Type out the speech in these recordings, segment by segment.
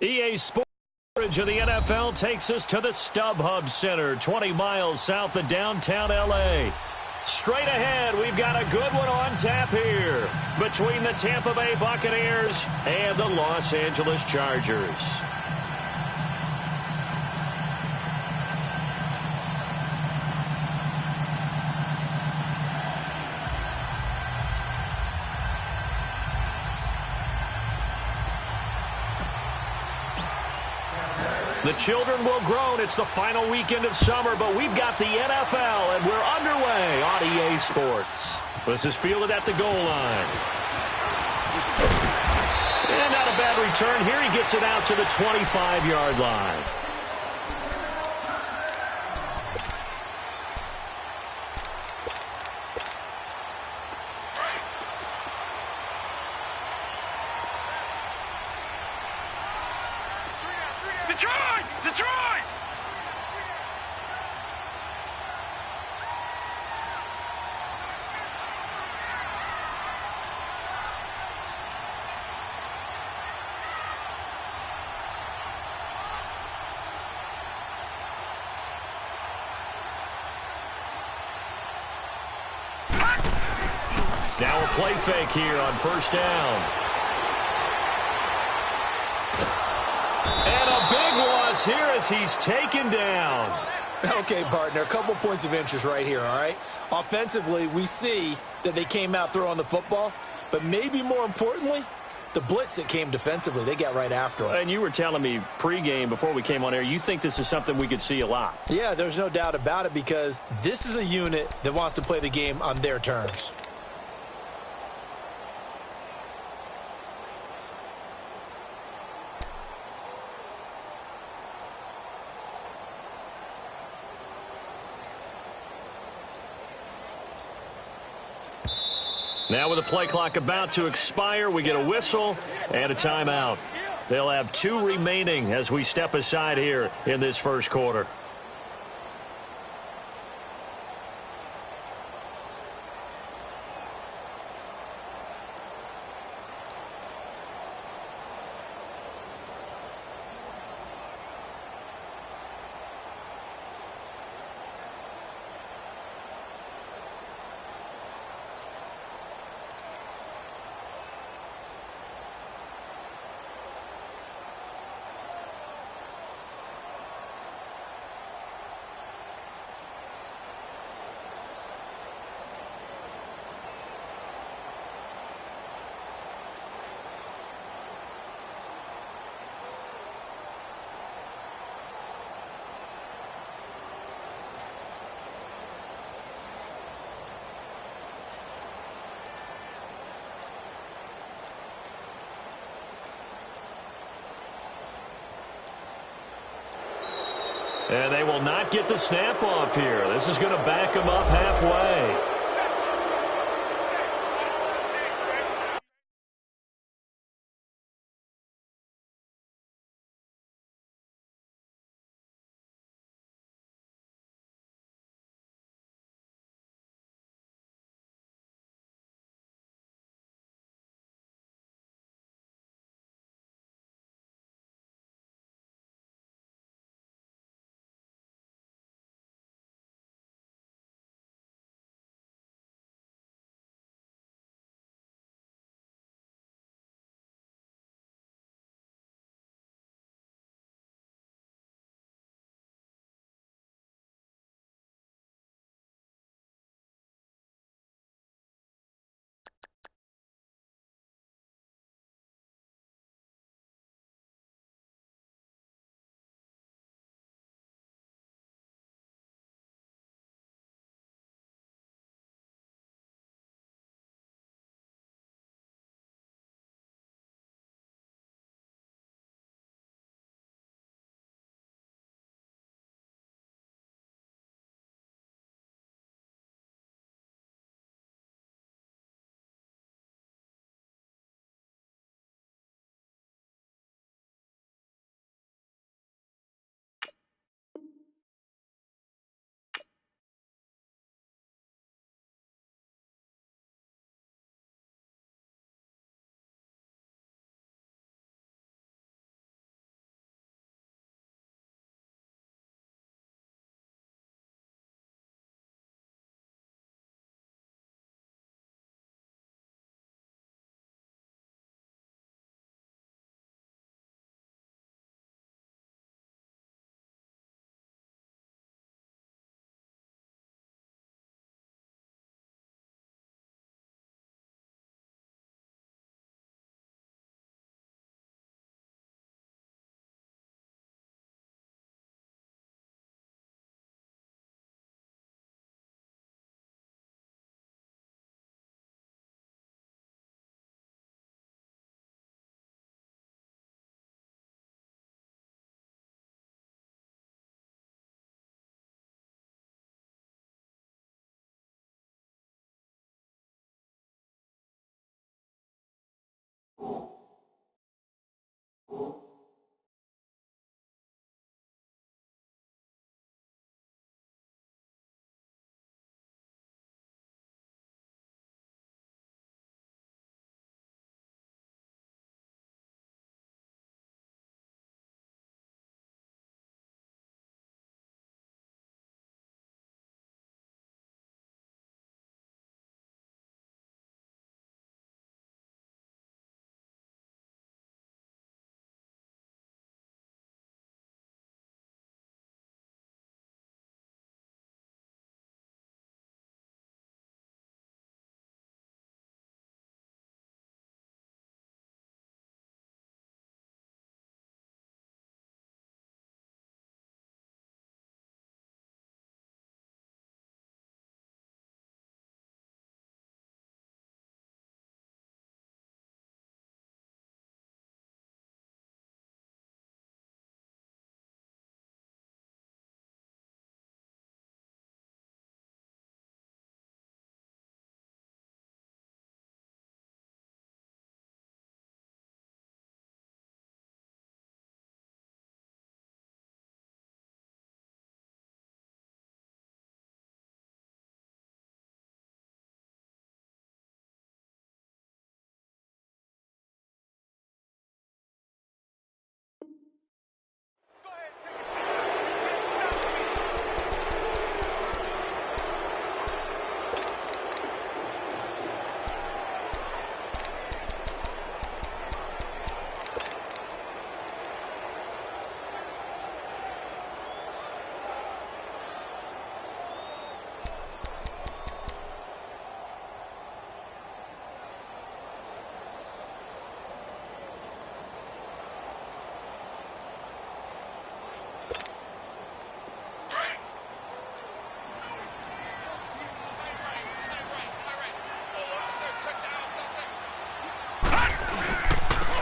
EA Sports of the NFL takes us to the StubHub Center, 20 miles south of downtown L.A. Straight ahead, we've got a good one on tap here between the Tampa Bay Buccaneers and the Los Angeles Chargers. The children will groan. It's the final weekend of summer, but we've got the NFL, and we're underway on EA Sports. This is fielded at the goal line. And not a bad return here. He gets it out to the 25-yard line. Detroit! Now a play fake here on first down. And a big loss here as he's taken down. Okay, partner, a couple points of interest right here, all right? Offensively, we see that they came out throwing the football, but maybe more importantly, the blitz that came defensively, they got right after him. And you were telling me pregame before we came on air, you think this is something we could see a lot. Yeah, there's no doubt about it because this is a unit that wants to play the game on their terms. Now with the play clock about to expire, we get a whistle and a timeout. They'll have 2 remaining as we step aside here in this first quarter. And they will not get the snap off here. This is going to back them up halfway.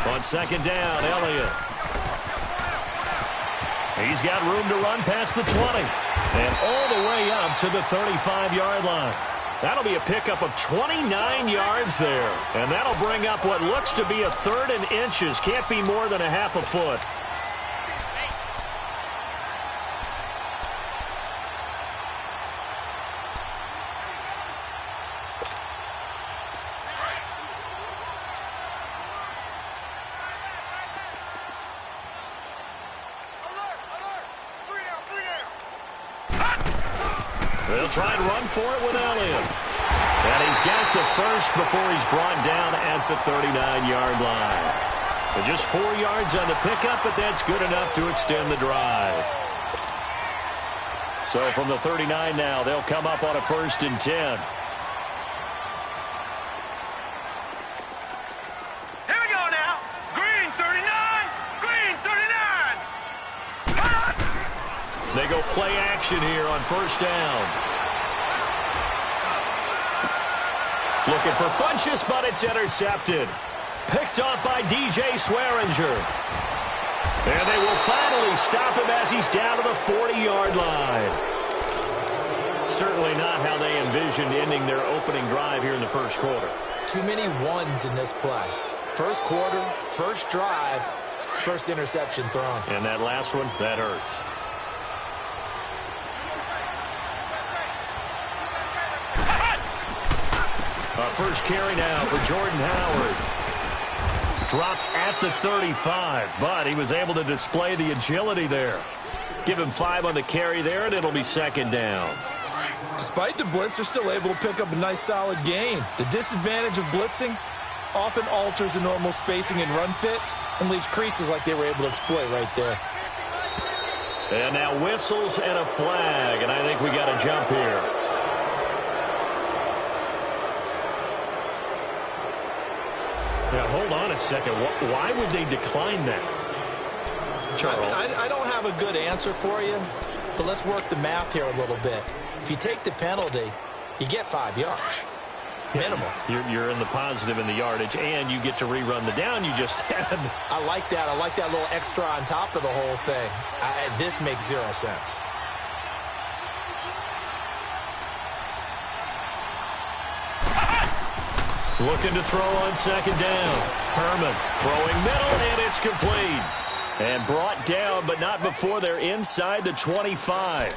On second down, Elliott. He's got room to run past the 20. And all the way up to the 35-yard line. That'll be a pickup of 29 yards there. And that'll bring up what looks to be a 3rd and inches. Can't be more than a half a foot. They'll try and run for it with Elliott. And he's got the first before he's brought down at the 39-yard line. But just 4 yards on the pickup, but that's good enough to extend the drive. So from the 39 now, they'll come up on a 1st and 10. Here we go now. Green 39. Green 39. They go play action here on 1st down. Looking for Funchess, but it's intercepted. Picked off by DJ Swearinger. And they will finally stop him as he's down to the 40-yard line. Certainly not how they envisioned ending their opening drive here in the first quarter. Too many ones in this play. First quarter, first drive, first interception thrown. And that last one, that hurts. First carry now for Jordan Howard. Dropped at the 35, but he was able to display the agility there. Give him 5 on the carry there, and it'll be 2nd down. Despite the blitz, they're still able to pick up a nice, solid gain. The disadvantage of blitzing often alters the normal spacing and run fits and leaves creases like they were able to exploit right there. And now whistles and a flag, and I think we got a jump here. Now, hold on a second. Why would they decline that? Charles? I don't have a good answer for you, but let's work the math here a little bit. If you take the penalty, you get 5 yards. Minimum. You're in the positive in the yardage, and you get to rerun the down you just had. I like that. I like that little extra on top of the whole thing. This makes 0 sense. Looking to throw on 2nd down. Herman throwing middle, and it's complete. And brought down, but not before they're inside the 25.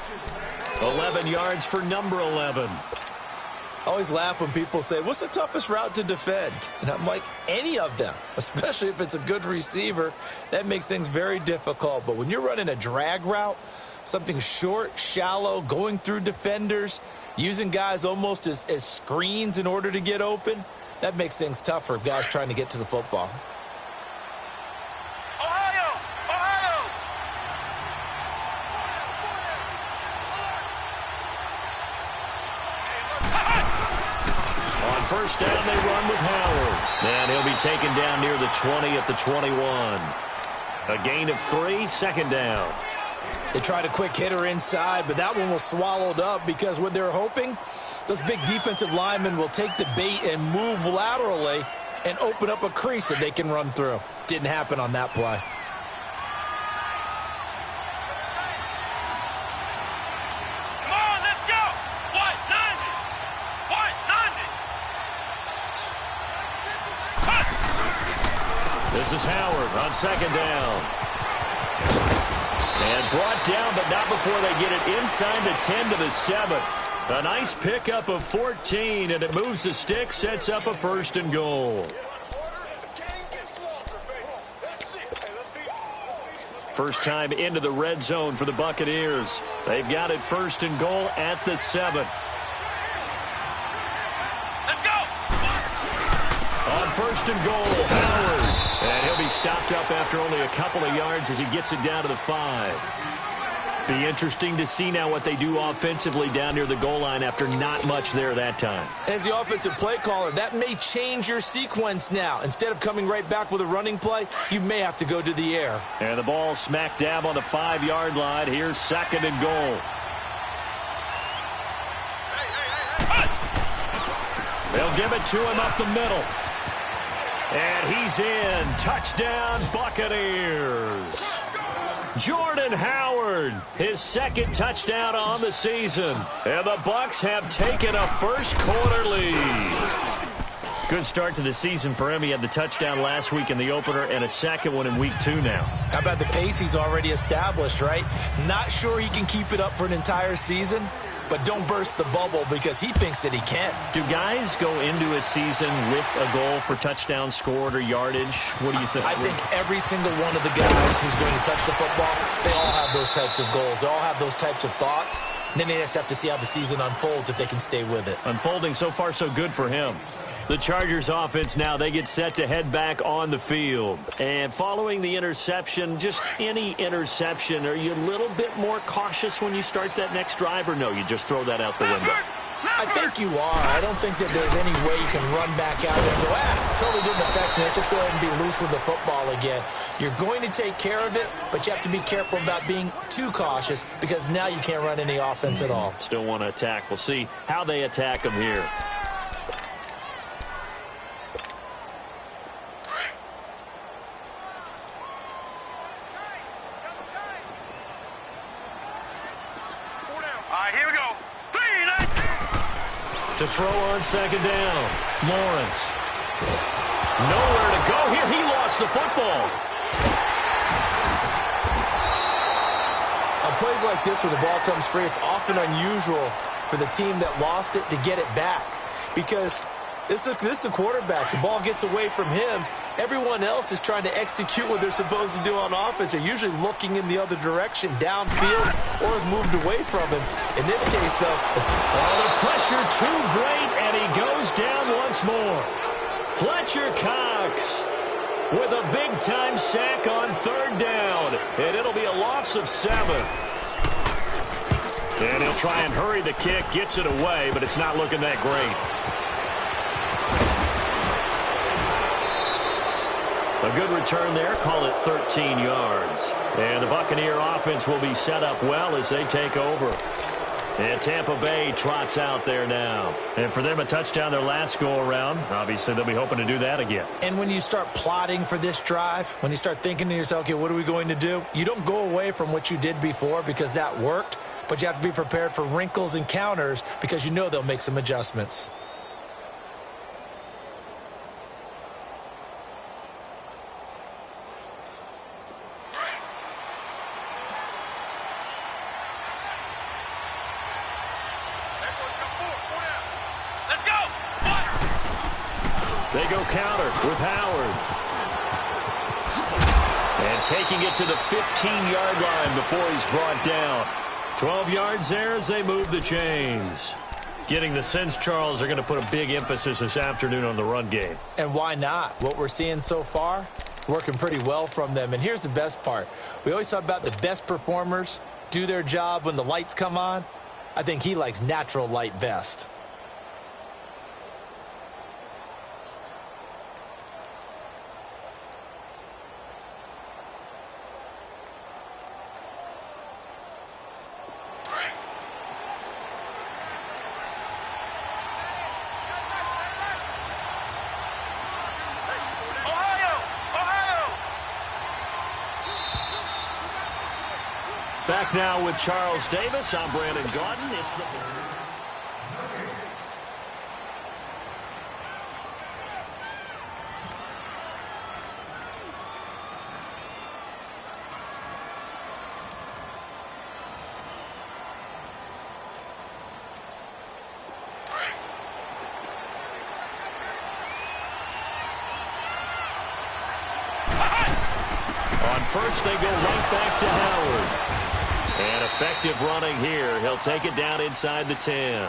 11 yards for number 11. I always laugh when people say, what's the toughest route to defend? And I'm like, any of them, especially if it's a good receiver. That makes things very difficult. But when you're running a drag route, something short, shallow, going through defenders, using guys almost as screens in order to get open, that makes things tough for guys trying to get to the football. Ohio! Ohio! On 1st down, they run with Howard. And he'll be taken down near the 20 at the 21. A gain of 3, 2nd down. They tried a quick hitter inside, but that one was swallowed up because what they're hoping, those big defensive linemen will take the bait and move laterally and open up a crease that they can run through. Didn't happen on that play. Come on, let's go! White 90! White 90! This is Howard on 2nd down. And brought down, but not before they get it inside the 10 to the 7. A nice pickup of 14, and it moves the stick, sets up a 1st and goal. First time into the red zone for the Buccaneers. They've got it 1st and goal at the 7. Let's go! On 1st and goal, Howard. And he'll be stopped up after only a couple of yards as he gets it down to the 5. Be interesting to see now what they do offensively down near the goal line after not much there that time. As the offensive play caller, that may change your sequence now. Instead of coming right back with a running play, you may have to go to the air. And the ball smack dab on the 5-yard line. Here's 2nd and goal. They'll give it to him up the middle. And he's in. Touchdown, Buccaneers. Jordan Howard, his second touchdown on the season. And the Bucs have taken a first-quarter lead. Good start to the season for him. He had the touchdown last week in the opener and a second one in week 2 now. How about the pace he's already established, right? Not sure he can keep it up for an entire season, but don't burst the bubble because he thinks that he can. Do guys go into a season with a goal for touchdowns scored or yardage? What do you think? I think every single one of the guys who's going to touch the football, they all have those types of goals. They all have those types of thoughts. And then they just have to see how the season unfolds if they can stay with it. Unfolding so far so good for him. The Chargers offense now, they get set to head back on the field. And following the interception, just any interception, are you a little bit more cautious when you start that next drive, or no, you just throw that out the window? I think you are. I don't think that there's any way you can run back out there and go, totally didn't affect me. Let's just go ahead and be loose with the football again. You're going to take care of it, but you have to be careful about being too cautious because now you can't run any offense at all. Still want to attack. We'll see how they attack them here. To throw on second down. Lawrence. Nowhere to go here. He lost the football. On plays like this where the ball comes free, it's often unusual for the team that lost it to get it back. Because this is the quarterback. The ball gets away from him. Everyone else is trying to execute what they're supposed to do on offense. They're usually looking in the other direction, downfield, or have moved away from him. In this case, though, the pressure too great, and he goes down once more. Fletcher Cox with a big-time sack on third down, and it'll be a loss of 7. And he'll try and hurry the kick, gets it away, but it's not looking that great. A good return there, call it 13 yards. And the Buccaneer offense will be set up well as they take over. And Tampa Bay trots out there now. And for them, a touchdown their last go-around. Obviously, they'll be hoping to do that again. And when you start plotting for this drive, when you start thinking to yourself, okay, what are we going to do? You don't go away from what you did before because that worked, but you have to be prepared for wrinkles and counters because you know they'll make some adjustments. They go counter with Howard. And taking it to the 15-yard line before he's brought down. 12 yards there as they move the chains. Getting the sense, Charles, they're going to put a big emphasis this afternoon on the run game. And why not? What we're seeing so far, working pretty well from them. And here's the best part. We always talk about the best performers do their job when the lights come on. I think he likes natural light best. Back now with Charles Davis. I'm Brandon Gaudin. It's the... On first, they go right back to Howard. And effective running here. He'll take it down inside the 10.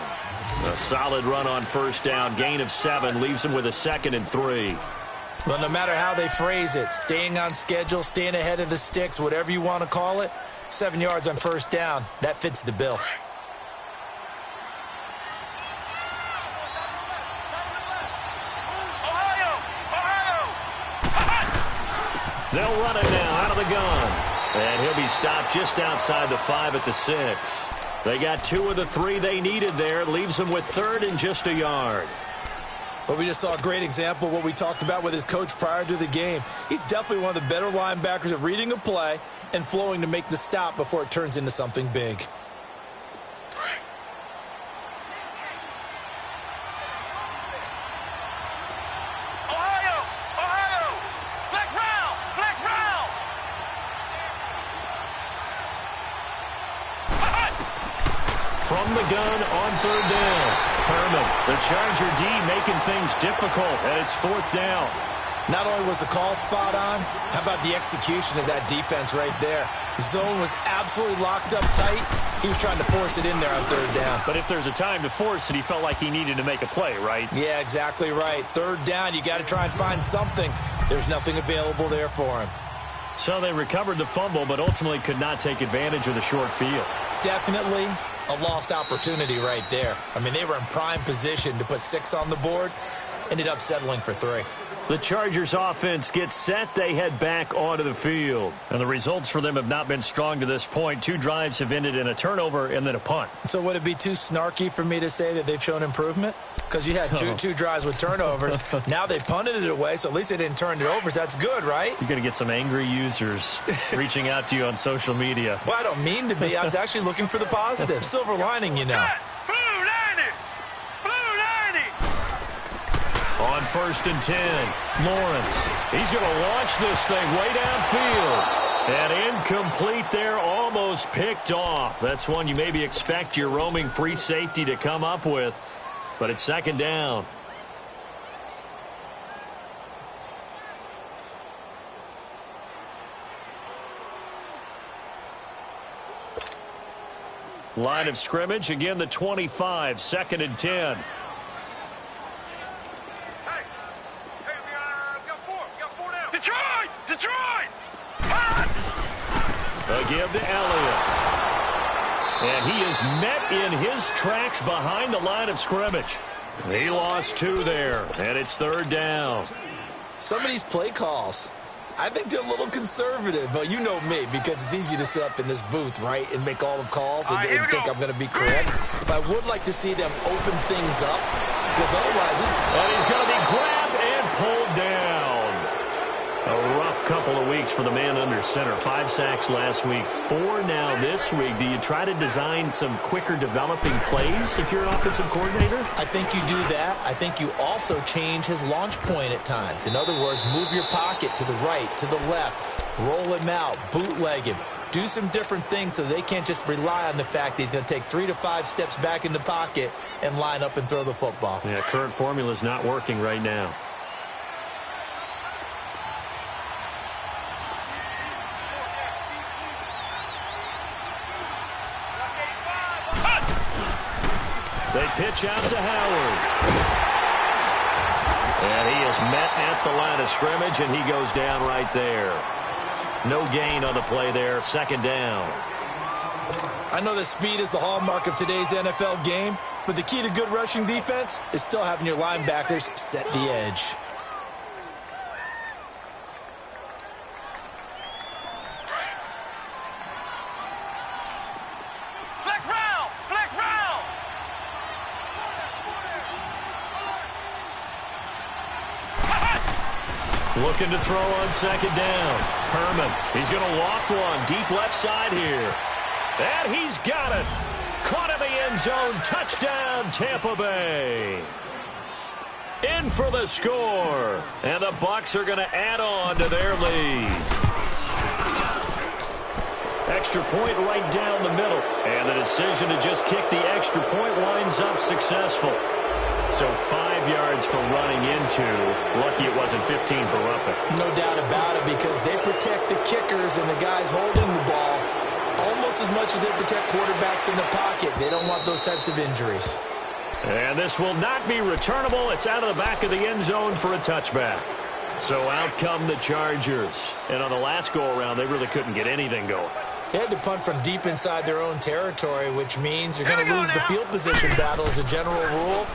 A solid run on first down. Gain of 7 leaves him with a 2nd and 3. Well, no matter how they phrase it, staying on schedule, staying ahead of the sticks, whatever you want to call it, 7 yards on first down, that fits the bill. They'll run it now out of the gun. And he'll be stopped just outside the 5 at the 6. They got 2 of the 3 they needed there. Leaves them with 3rd and just a yard. Well, we just saw a great example of what we talked about with his coach prior to the game. He's definitely one of the better linebackers at reading a play and flowing to make the stop before it turns into something big. From the gun on third down. Herman, the Charger D, making things difficult, and it's fourth down. Not only was the call spot on, how about the execution of that defense right there? Zone was absolutely locked up tight. He was trying to force it in there on third down. But if there's a time to force it, he felt like he needed to make a play, right? Yeah, exactly right. Third down, you got to try and find something. There's nothing available there for him. So they recovered the fumble, but ultimately could not take advantage of the short field. Definitely a lost opportunity right there. I mean, they were in prime position to put 6 on the board. Ended up settling for 3. The Chargers offense gets set. They head back onto the field. And the results for them have not been strong to this point. 2 drives have ended in a turnover and then a punt. So would it be too snarky for me to say that they've shown improvement? Because you had two drives with turnovers. Now they punted it away, so at least they didn't turn it over. So that's good, right? You're going to get some angry users reaching out to you on social media. Well, I don't mean to be. I was actually looking for the positive. Silver lining, you know. On 1st and 10, Lawrence. He's going to launch this thing way downfield. And incomplete there, almost picked off. That's one you maybe expect your roaming free safety to come up with. But it's second down. Line of scrimmage, again the 25, 2nd and 10. Again to Elliott. And he is met in his tracks behind the line of scrimmage. He lost 2 there, and it's third down. Some of these play calls, I think they're a little conservative, but you know me, because it's easy to sit up in this booth, right, and make all the calls and think I'm going to be correct. But I would like to see them open things up, because otherwise And he's going to be grabbed and pulled down. A rough couple of weeks for the man under center. 5 sacks last week, 4 now this week. Do you try to design some quicker developing plays if you're an offensive coordinator? I think you do that. I think you also change his launch point at times. In other words, move your pocket to the right, to the left, roll him out, bootleg him. Do some different things so they can't just rely on the fact that he's going to take 3 to 5 steps back in the pocket and line up and throw the football. Yeah, current formula is not working right now. They pitch out to Howard. And he is met at the line of scrimmage, and he goes down right there. No gain on the play there. Second down. I know that speed is the hallmark of today's NFL game, but the key to good rushing defense is still having your linebackers set the edge. Looking to throw on second down. Herman, he's going to loft one deep left side here. And he's got it. Caught in the end zone. Touchdown, Tampa Bay. In for the score. And the Bucs are going to add on to their lead. Extra point right down the middle. And the decision to just kick the extra point winds up successful. So 5 yards for running into. Lucky it wasn't 15 for roughing. No doubt about it, because they protect the kickers and the guys holding the ball almost as much as they protect quarterbacks in the pocket. They don't want those types of injuries. And this will not be returnable. It's out of the back of the end zone for a touchback. So out come the Chargers. And on the last go-around, they really couldn't get anything going. They had to punt from deep inside their own territory, which means you're going to lose the field position battle as a general rule.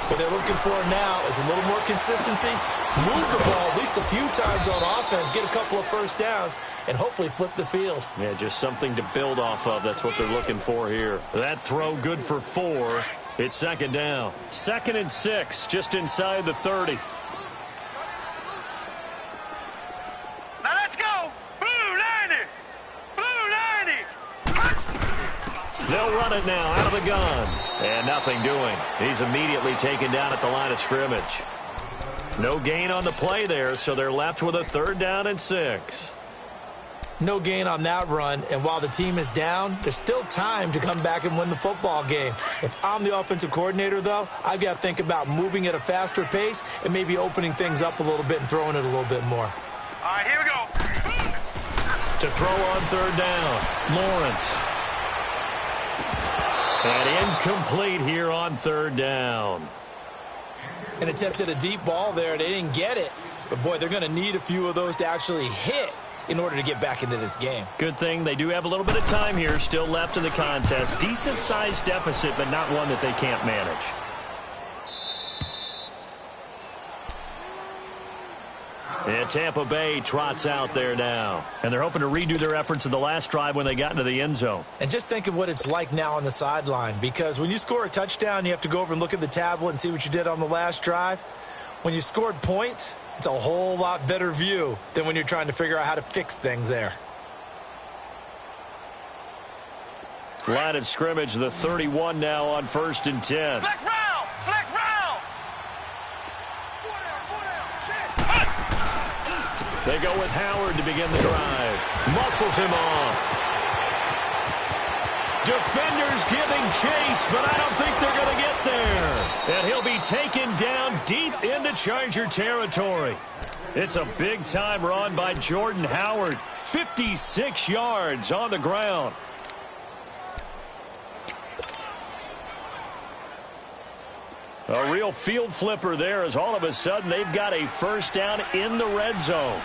What they're looking for now is a little more consistency, move the ball at least a few times on offense, get a couple of first downs, and hopefully flip the field. Yeah, just something to build off of. That's what they're looking for here. That throw good for 4. It's second down. 2nd and 6, just inside the 30. Now let's go. Blue 90. Blue 90. They'll run it now out of the gun. And nothing doing. He's immediately taken down at the line of scrimmage. No gain on the play there, so they're left with a 3rd down and 6. No gain on that run, and while the team is down, there's still time to come back and win the football game. If I'm the offensive coordinator, though, I've got to think about moving at a faster pace and maybe opening things up a little bit and throwing it a little bit more. All right, here we go. To throw on 3rd down, Lawrence. And incomplete here on 3rd down. An attempt at a deep ball there. They didn't get it. But, boy, they're going to need a few of those to actually hit in order to get back into this game. Good thing they do have a little bit of time here still left in the contest. Decent-sized deficit, but not one that they can't manage. And Tampa Bay trots out there now. And they're hoping to redo their efforts in the last drive when they got into the end zone. And just think of what it's like now on the sideline, because when you score a touchdown, you have to go over and look at the tablet and see what you did on the last drive. When you scored points, it's a whole lot better view than when you're trying to figure out how to fix things there. Line of scrimmage, the 31 now on 1st and 10. Flex round. Flex round. They go with Howard to begin the drive. Muscles him off. Defenders giving chase, but I don't think they're going to get there. And he'll be taken down deep into Charger territory. It's a big-time run by Jordan Howard. 56 yards on the ground. A real field flipper there as all of a sudden they've got a 1st down in the red zone.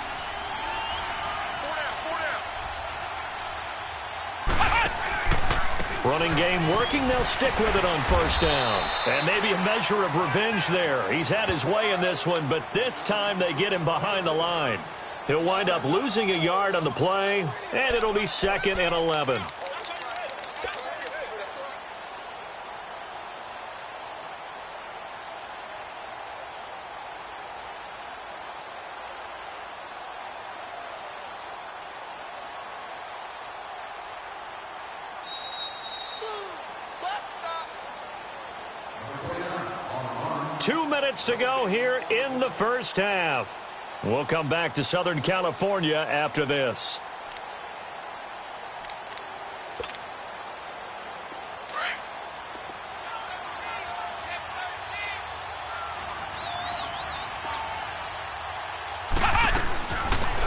Running game working. They'll stick with it on 1st down. And maybe a measure of revenge there. He's had his way in this one, but this time they get him behind the line. He'll wind up losing a yard on the play, and it'll be 2nd and 11. To go here in the 1st half. We'll come back to Southern California after this.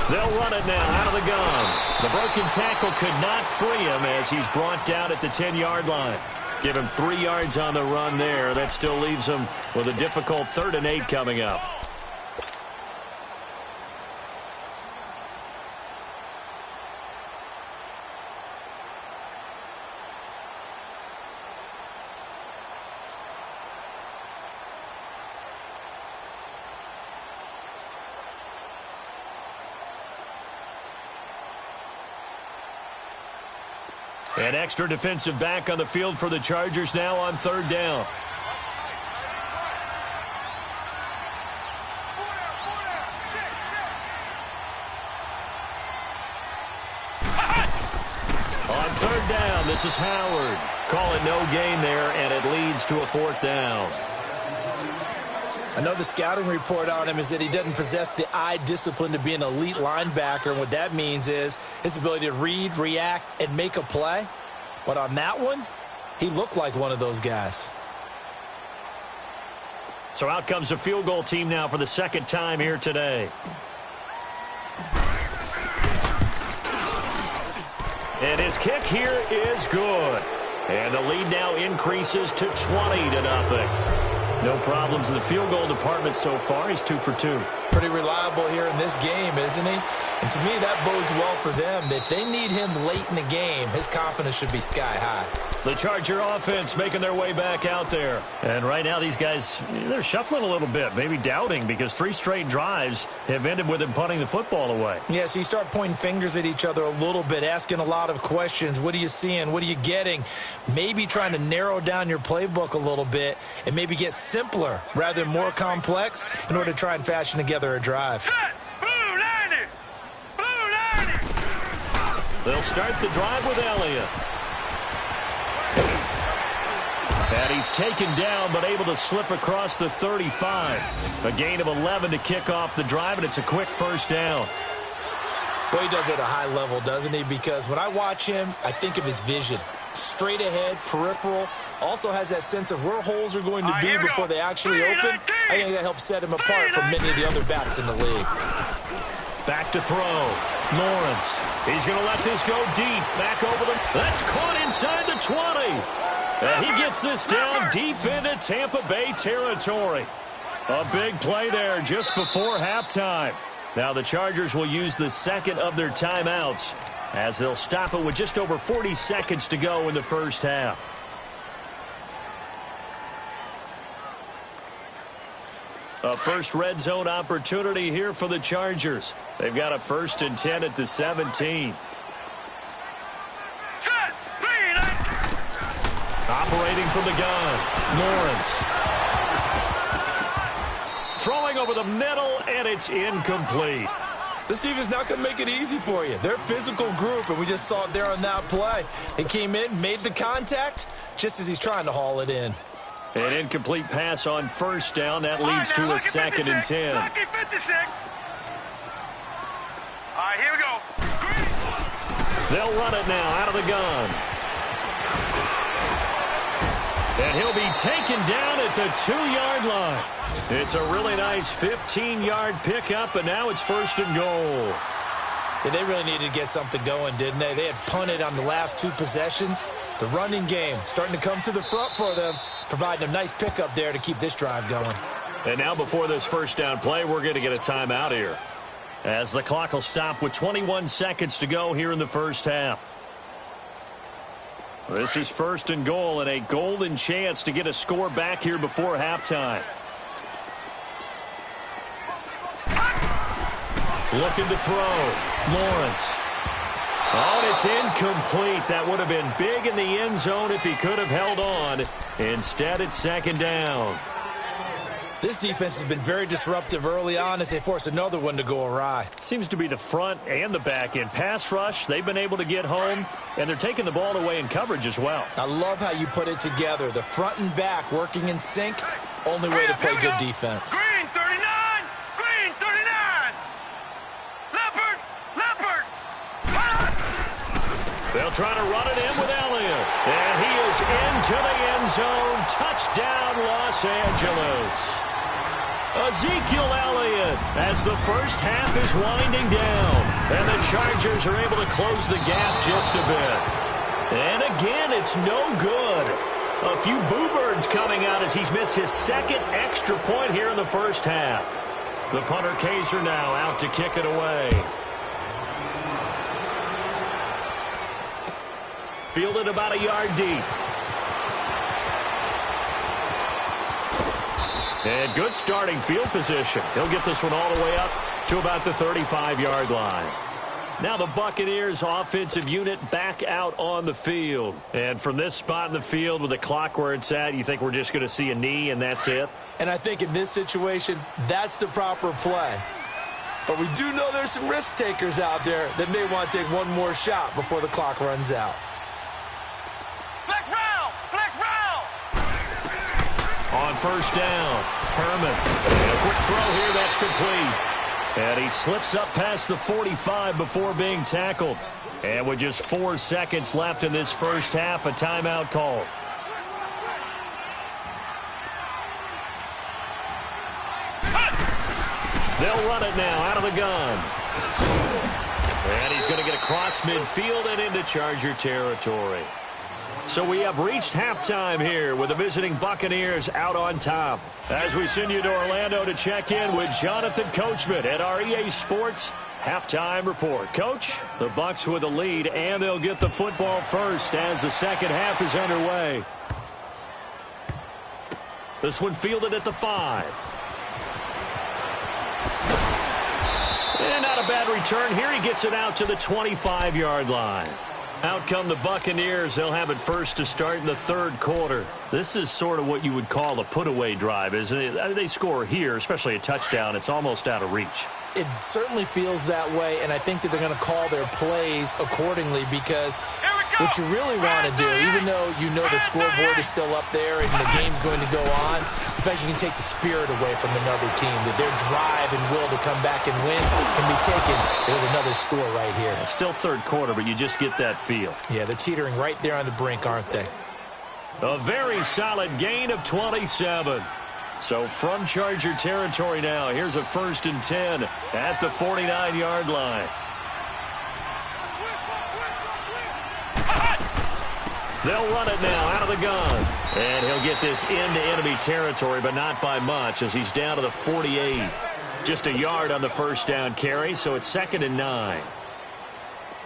They'll run it now out of the gun. The broken tackle could not free him as he's brought down at the 10-yard line. Give him 3 yards on the run there. That still leaves him with a difficult 3rd and 8 coming up. An extra defensive back on the field for the Chargers now on 3rd down. On 3rd down, this is Howard. Call it no gain there, and it leads to a 4th down. I know the scouting report on him is that he doesn't possess the eye discipline to be an elite linebacker, and what that means is his ability to read, react, and make a play. But on that one, he looked like one of those guys. So out comes the field goal team now for the 2nd time here today. And his kick here is good. And the lead now increases to 20-0. No problems in the field goal department so far. He's 2 for 2. Pretty reliable here in this game, isn't he? And to me, that bodes well for them. If they need him late in the game, his confidence should be sky high. The Charger offense making their way back out there. And right now, these guys, they're shuffling a little bit, maybe doubting, because 3 straight drives have ended with them punting the football away. Yeah, so you start pointing fingers at each other a little bit, asking a lot of questions. What are you seeing? What are you getting? Maybe trying to narrow down your playbook a little bit and maybe get simpler rather than more complex in order to try and fashion together a drive. They'll start the drive with Elliott. And he's taken down, but able to slip across the 35. A gain of 11 to kick off the drive, and it's a quick first down. Boy, he does it at a high level, doesn't he? Because when I watch him, I think of his vision. Straight ahead, peripheral. Also has that sense of where holes are going to be before they actually open. I think that helps set him apart from many of the other backs in the league. Back to throw. Lawrence. He's going to let this go deep. Back over the... That's caught inside the 20. And he gets this down deep into Tampa Bay territory. A big play there just before halftime. Now the Chargers will use the second of their timeouts as they'll stop it with just over 40 seconds to go in the first half. A first red zone opportunity here for the Chargers. They've got a 1st and 10 at the 17. Operating from the gun, Lawrence. Throwing over the middle, and it's incomplete. This defense not going to make it easy for you. They're a physical group, and we just saw it there on that play. He came in, made the contact, just as he's trying to haul it in. An incomplete pass on first down. That leads to a 2nd and 10. Lucky 56. All right, here we go. They'll run it now out of the gun. And he'll be taken down at the 2-yard line. It's a really nice 15-yard pickup, and now it's 1st and goal. Yeah, they really needed to get something going, didn't they? They had punted on the last 2 possessions. The running game starting to come to the front for them, providing a nice pickup there to keep this drive going. And now before this first down play, we're going to get a timeout here, as the clock will stop with 21 seconds to go here in the first half. This is 1st and goal and a golden chance to get a score back here before halftime. Looking to throw. Lawrence. Oh, and it's incomplete. That would have been big in the end zone if he could have held on. Instead, it's 2nd down. This defense has been very disruptive early on as they force another one to go awry. Seems to be the front and the back end. Pass rush, they've been able to get home, and they're taking the ball away in coverage as well. I love how you put it together. The front and back working in sync, only way to play good defense. Green 39, Green 39. Leopard. They'll try to run it in with Elliott. And he is into the end zone. Touchdown, Los Angeles. Ezekiel Elliott as the first half is winding down. And the Chargers are able to close the gap just a bit. And again, it's no good. A few boo birds coming out as he's missed his 2nd extra point here in the first half. The punter Kaiser now out to kick it away. Fielded about a yard deep. And good starting field position. He'll get this one all the way up to about the 35-yard line. Now the Buccaneers offensive unit back out on the field. And from this spot in the field with the clock where it's at, you think we're just going to see a knee and that's it? And I think in this situation, that's the proper play. But we do know there's some risk takers out there that may want to take one more shot before the clock runs out. Flex round. On first down, Herman. And a quick throw here, that's complete. And he slips up past the 45 before being tackled. And with just 4 seconds left in this first half, a timeout call. They'll run it now out of the gun. And he's going to get across midfield and into Charger territory. So we have reached halftime here with the visiting Buccaneers out on top. As we send you to Orlando to check in with Jonathan Coachman at our EA Sports Halftime Report. Coach, the Bucs with the lead, and they'll get the football first as the second half is underway. This one fielded at the 5. And not a bad return here. He gets it out to the 25-yard line. Out come the Buccaneers. They'll have it first to start in the third quarter. This is sort of what you would call a put-away drive, isn't it? They score here, especially a touchdown. It's almost out of reach. It certainly feels that way, and I think that they're going to call their plays accordingly because what you really want to do, even though you know the scoreboard is still up there and the game's going to go on, in fact, you can take the spirit away from another team, that their drive and will to come back and win can be taken with another score right here. It's still third quarter, but you just get that feel. Yeah, they're teetering right there on the brink, aren't they? A very solid gain of 27. So from Charger territory now, here's a 1st and 10 at the 49-yard line. They'll run it now out of the gun. And he'll get this into enemy territory, but not by much as he's down to the 48. Just a yard on the first down carry, so it's 2nd and 9.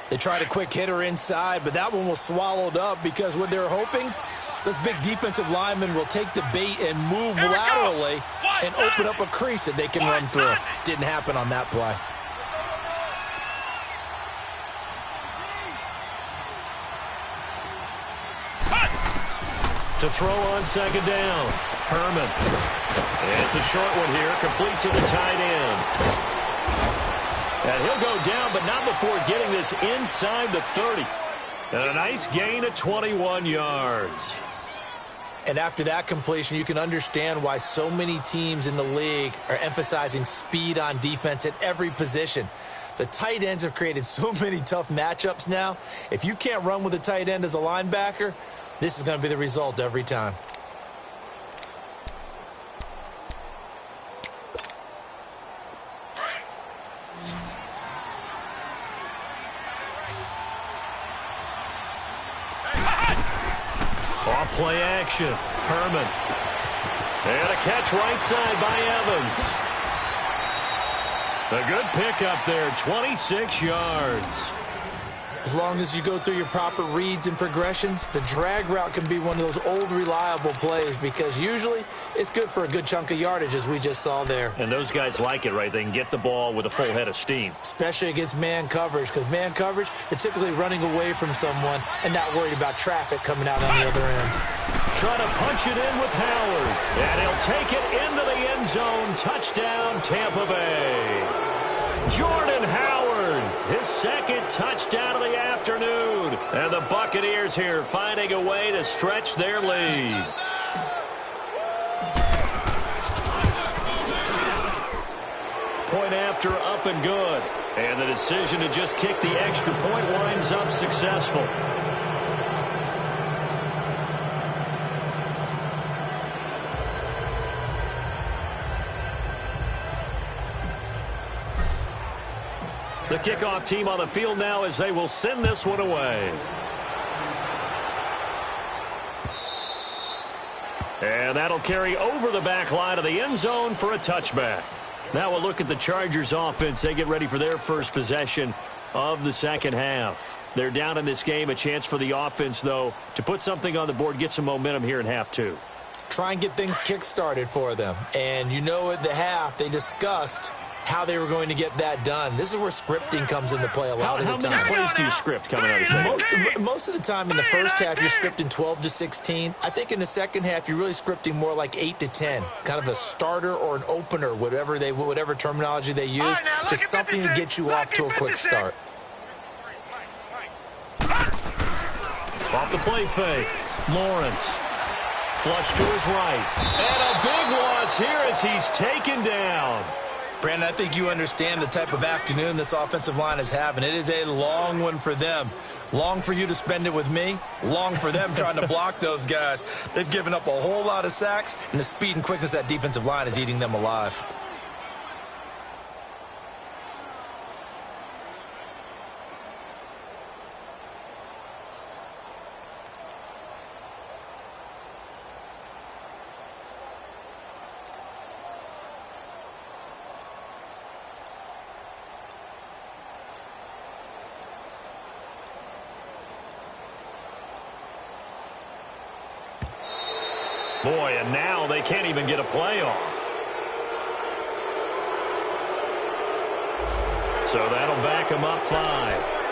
They tried a quick hitter inside, but that one was swallowed up because what they're hoping, those big defensive linemen will take the bait and move laterally and open up a crease that they can run through. Didn't happen on that play. To throw on second down, Herman. And it's a short one here, complete to the tight end. And he'll go down, but not before getting this inside the 30. And a nice gain of 21 yards. And after that completion, you can understand why so many teams in the league are emphasizing speed on defense at every position. The tight ends have created so many tough matchups now. If you can't run with a tight end as a linebacker, this is going to be the result every time. Off play action. Herman. And a catch right side by Evans. A good pickup there, 26 yards. As long as you go through your proper reads and progressions, the drag route can be one of those old reliable plays because usually it's good for a good chunk of yardage as we just saw there. And those guys like it, right? They can get the ball with a full head of steam. Especially against man coverage because man coverage, they're typically running away from someone and not worried about traffic coming out on the other end. Trying to punch it in with Howard. And he'll take it into the end zone. Touchdown, Tampa Bay. Jordan Howard, his second touchdown of the afternoon. And the Buccaneers here finding a way to stretch their lead. Point after up and good. And the decision to just kick the extra point winds up successful. The kickoff team on the field now as they will send this one away. And that'll carry over the back line of the end zone for a touchback. Now we'll look at the Chargers offense. They get ready for their first possession of the second half. They're down in this game. A chance for the offense, though, to put something on the board, get some momentum here in half two. Try and get things kick-started for them. And you know at the half they discussed how they were going to get that done. This is where scripting comes into play a lot of the time. How many plays do you script coming out of the second? Most of the time in the first half, you're scripting 12 to 16. I think in the second half, you're really scripting more like 8 to 10. Kind of a starter or an opener, whatever terminology they use. Just something to get you off to a quick start. Off the play fake. Lawrence. Flush to his right. And a big loss here as he's taken down. Brandon, I think you understand the type of afternoon this offensive line is having. It is a long one for them. Long for you to spend it with me. Long for them trying to block those guys. They've given up a whole lot of sacks, and the speed and quickness of that defensive line is eating them alive. Boy, and now they can't even get a play off. So that'll back them up 5.